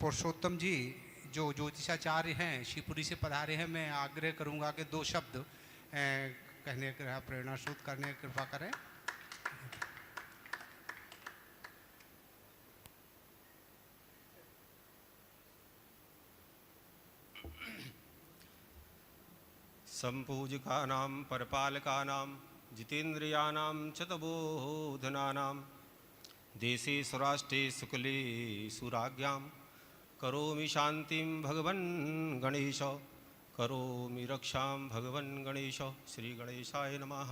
पुरुषोत्तम जी जो ज्योतिषाचार्य हैं शिवपुरी से पधारे हैं, मैं आग्रह करूंगा कि 2 शब्द कहने का प्रेरणा सूत करने की कृपा करें। संपूजकानां परपालकानां जितेन्द्रियाणां चतबोधनानां देशे स्वराष्ट्रे सुकुले सुराज्ञां करोमि शांतिं भगवन् गणेश करोमि रक्षां भगवन् गणेश। श्री गणेशाय नमः।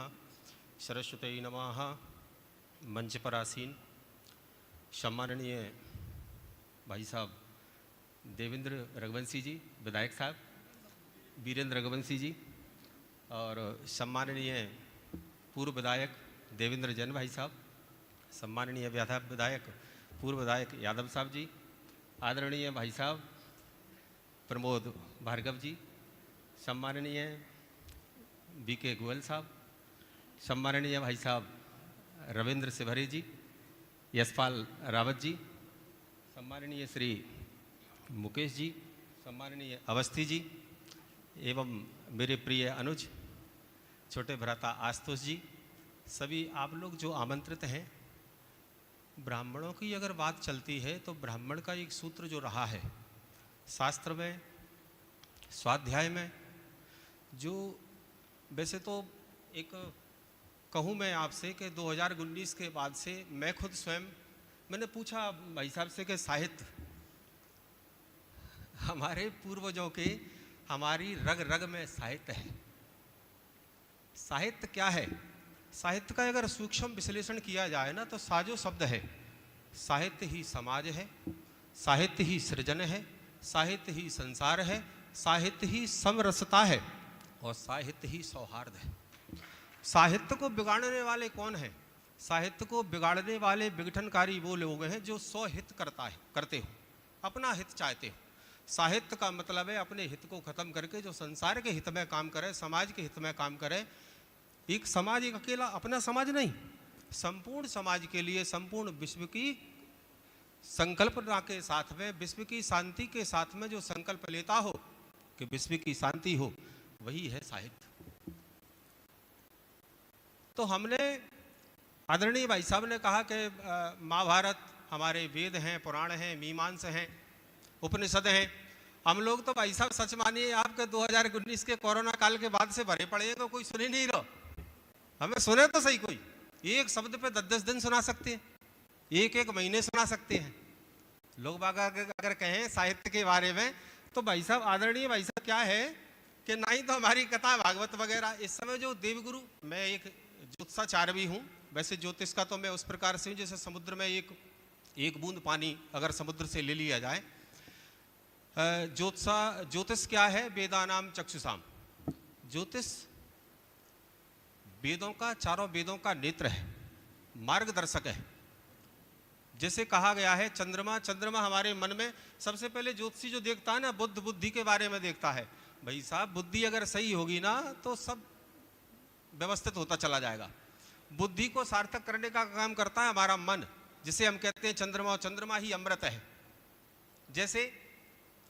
सरस्वती नमः। मंच पर आसीन सम्माननीय भाई साहब देवेंद्र रघुवंशी जी, विधायक साहब वीरेंद्र रघुवंशी जी, और सम्माननीय पूर्व विधायक देवेंद्र जैन भाई साहब, सम्माननीय विधायक पूर्व विधायक यादव साहब जी, आदरणीय भाई साहब प्रमोद भार्गव जी, सम्माननीय बीके गोयल साहब, सम्माननीय भाई साहब रविंद्र सिभरे जी, यशपाल रावत जी, सम्माननीय श्री मुकेश जी, सम्माननीय अवस्थी जी, एवं मेरे प्रिय अनुज छोटे भ्राता आशुतोष जी, सभी आप लोग जो आमंत्रित हैं। ब्राह्मणों की अगर बात चलती है तो ब्राह्मण का एक सूत्र जो रहा है शास्त्र में, स्वाध्याय में, जो वैसे तो एक कहूँ मैं आपसे कि 2019 के बाद से मैं खुद स्वयं मैंने पूछा भाई साहब से कि साहित्य हमारे पूर्वजों के, हमारी रग रग में साहित्य है। साहित्य क्या है? साहित्य का अगर सूक्ष्म विश्लेषण किया जाए ना तो साजो शब्द है। साहित्य ही समाज है, साहित्य ही सृजन है, साहित्य ही संसार है, साहित्य ही समरसता है और साहित्य ही सौहार्द है। साहित्य को बिगाड़ने वाले कौन हैं? साहित्य को बिगाड़ने वाले विघटनकारी वो लोग हैं जो स्वहित करते हो, अपना हित चाहते हो। साहित्य का मतलब है अपने हित को खत्म करके जो संसार के हित में काम करे, समाज के हित में काम करे। एक समाज, एक अकेला अपना समाज नहीं, संपूर्ण समाज के लिए, संपूर्ण विश्व की संकल्पना के साथ में, विश्व की शांति के साथ में जो संकल्प लेता हो कि विश्व की शांति हो, वही है साहित्य। तो हमने, आदरणीय भाई साहब ने कहा कि महाभारत हमारे वेद हैं, पुराण हैं, मीमांस हैं, उपनिषद हैं। हम लोग तो भाई साहब सच मानिए आपके 2019 के कोरोना काल के बाद से भरे पड़े हैं, तो कोई सुन ही नहीं रहा। हमें सुने तो सही, कोई एक शब्द पे 10-10 दिन सुना सकते हैं, एक महीने सुना सकते हैं। लोग अगर कहें साहित्य के बारे में तो भाई साहब, आदरणीय भाई साहब, क्या है कि ना ही तो हमारी कथा भागवत वगैरह इस समय जो देवगुरु, मैं एक ज्योतिषाचार्य भी हूँ। वैसे ज्योतिष का तो मैं उस प्रकार से हूँ जैसे समुद्र में एक बूंद पानी अगर समुद्र से ले लिया जाए। ज्योतिष क्या है? वेदानाम चक्षुषाम। ज्योतिष वेदों का, चारों वेदों का नेत्र है, मार्गदर्शक है। जैसे कहा गया है चंद्रमा हमारे मन में सबसे पहले ज्योतिषी जो देखता है ना, बुद्धि के बारे में देखता है। भाई साहब, बुद्धि अगर सही होगी ना तो सब व्यवस्थित होता चला जाएगा। बुद्धि को सार्थक करने का काम करता है हमारा मन, जिसे हम कहते हैं चंद्रमा, और चंद्रमा ही अमृत है। जैसे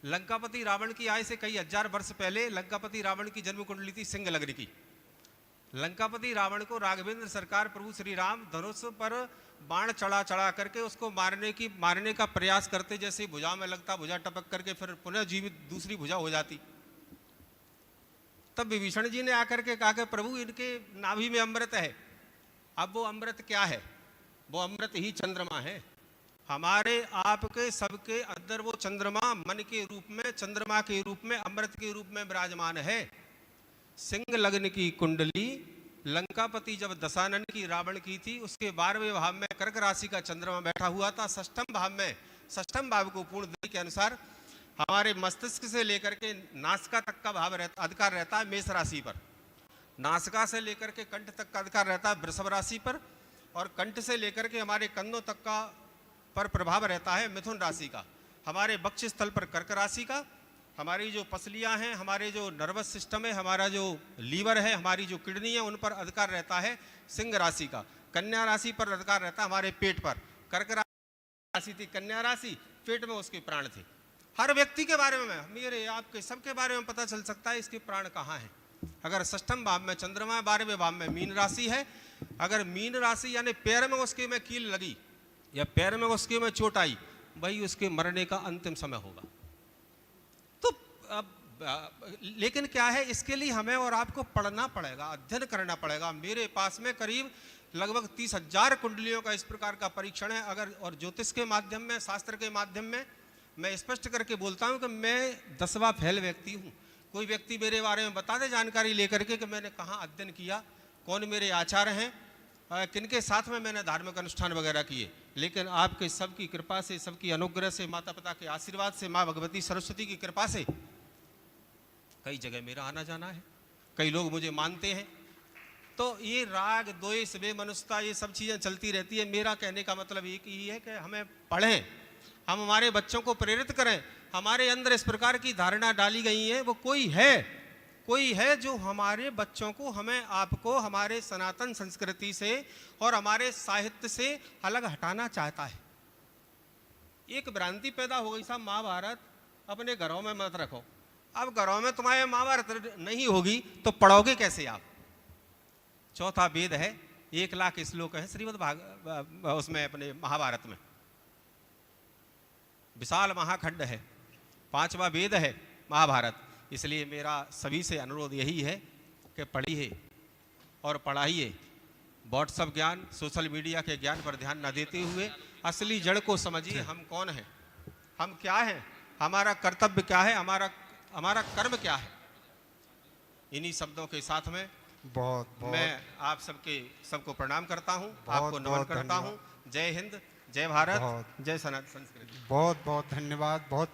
लंकापति रावण की आय से कई हजार वर्ष पहले लंकापति रावण की जन्म कुंडली थी सिंह लग्न की। लंकापति रावण को राघवेंद्र सरकार प्रभु श्री राम धनुष पर बाण चढ़ा करके उसको मारने का प्रयास करते। जैसे भुजा में लगता, भुजा टपक करके फिर पुनः जीवित दूसरी भुजा हो जाती। तब विभीषण जी ने आकर के कहा कि प्रभु, इनके नाभि में अमृत है। अब वो अमृत क्या है? वो अमृत ही चंद्रमा है। हमारे आपके सबके अंदर वो चंद्रमा मन के रूप में, चंद्रमा के रूप में, अमृत के रूप में विराजमान है। सिंह लग्न की कुंडली लंकापति जब दशानन की रावण की थी, उसके 12वें भाव में कर्क राशि का चंद्रमा बैठा हुआ था। षष्ठम भाव में, षष्ठम भाव को पूर्ण दृष्टि के अनुसार हमारे मस्तिष्क से लेकर के नासिका तक का भाव रहता, अधिकार रहता है मेष राशि पर। नासिका से लेकर के कंठ तक का अधिकार रहता है वृषभ राशि पर, और कंठ से लेकर के हमारे कंधों तक का पर प्रभाव रहता है मिथुन राशि का। हमारे वक्ष स्थल पर कर्क राशि का, हमारी जो पसलियां हैं, हमारे जो नर्वस सिस्टम है, हमारा जो लीवर है, हमारी जो किडनी है, उन पर अधिकार रहता है सिंह राशि का। कन्या राशि पर अधिकार रहता है हमारे पेट पर। कर्क राशि थी कन्या राशि, पेट में उसके प्राण थे। हर व्यक्ति के बारे में, मेरे आपके सबके बारे में पता चल सकता है इसके प्राण कहाँ हैं। अगर षष्ठम भाव में चंद्रमा है, 12वें भाव में मीन राशि है, अगर मीन राशि यानी पैर में उसके में कील लगी या पैर में उसके में चोट आई, वही उसके मरने का अंतिम समय होगा। तो लेकिन क्या है, इसके लिए हमें और आपको पढ़ना पड़ेगा, अध्ययन करना पड़ेगा। मेरे पास में करीब लगभग 30,000 कुंडलियों का इस प्रकार का परीक्षण है। अगर और ज्योतिष के माध्यम में, शास्त्र के माध्यम में मैं स्पष्ट करके बोलता हूं कि मैं 10वां फेल व्यक्ति हूं। कोई व्यक्ति मेरे बारे में बता दे जानकारी लेकर के कि मैंने कहाँ अध्ययन किया, कौन मेरे आचार्य हैं, किनके साथ में मैंने धार्मिक अनुष्ठान वगैरह किए। लेकिन आपके सबकी कृपा से, सबकी अनुग्रह से, माता पिता के आशीर्वाद से, माँ भगवती सरस्वती की कृपा से कई जगह मेरा आना जाना है, कई लोग मुझे मानते हैं। तो ये राग द्वेष बेमनुष्यता ये सब चीज़ें चलती रहती है। मेरा कहने का मतलब एक ही है कि हमें पढ़ें, हम हमारे बच्चों को प्रेरित करें। हमारे अंदर इस प्रकार की धारणा डाली गई है, वो कोई है जो हमारे बच्चों को, हमें आपको हमारे सनातन संस्कृति से और हमारे साहित्य से अलग हटाना चाहता है। एक भ्रांति पैदा हो गई साहब, महाभारत अपने घरों में मत रखो। अब घरों में तुम्हारे महाभारत नहीं होगी तो पढ़ोगे कैसे आप? चौथा वेद है, 1 लाख श्लोक है श्रीमद् उसमें अपने महाभारत में, विशाल महाखंड है, 5वां वेद है महाभारत। इसलिए मेरा सभी से अनुरोध यही है कि पढ़िए और पढ़ाइए। व्हाट्सएप ज्ञान, सोशल मीडिया के ज्ञान पर ध्यान न देते हुए असली जड़ को समझिए। हम कौन हैं, हम क्या हैं, हमारा कर्तव्य क्या है, हमारा कर्म क्या है। इन्हीं शब्दों के साथ में मैं आप सबको प्रणाम करता हूँ, आपको नमन करता हूँ। जय हिंद, जय भारत, जय सनातन संस्कृति। बहुत बहुत धन्यवाद। बहुत